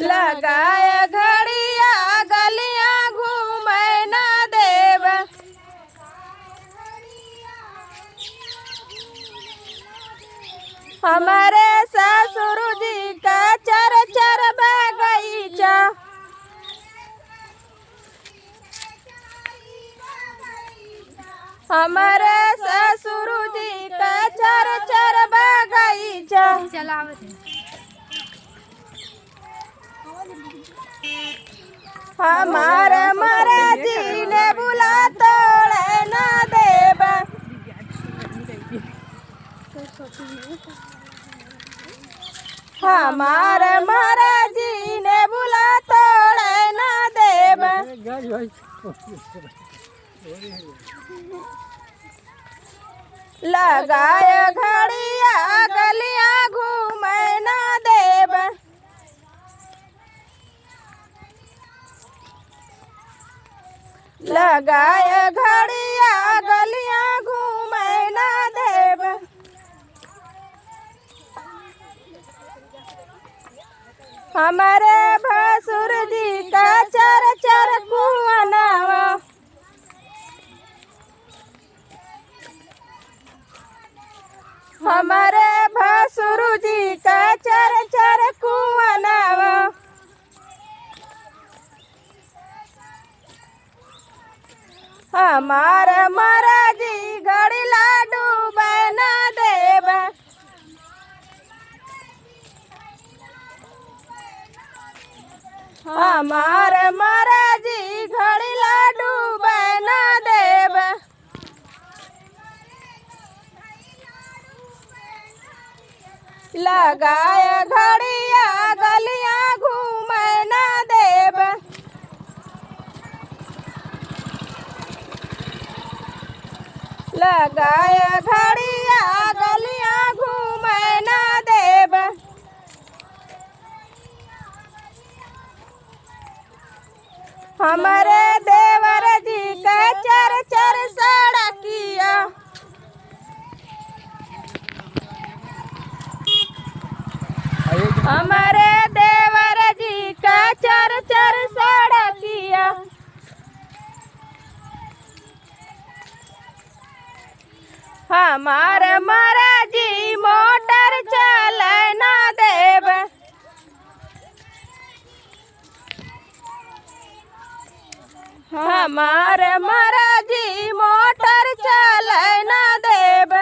लगाए घड़िया गलियां घूमे ना देव। हमारे ससुर जी का चर चर बगीचा। हमारे ससुर जी का चर चर बगीचा। हमारे महाराज जी ने बुला तोड़े ना देव। हमारे महाराज जी ने बुला तोड़े ना देव। लगाए घड़िया गलियां घूमे ना देव। लगाए घड़िया गलियां घूमे ना देव। हमारे भसुर जी का चर चर कुआनावा। हमारे भसुर जी का चर चर कुआनावा। हमारे महाराज जी घड़ी लाडू बना देव। हमारे महाराज जी घड़ी लाडू बना देव। लगाए घड़िया गलियां घूमे ना देव। लगाए घड़िया गलियां घूमे ना देव। हमारे देवर जी का चर चर सड़किया। हमारे देवर जी का चर चर सड़किया। हमारे महाराज जी मोटर चले ना देव। हमारे महाराज जी मोटर चले ना देव।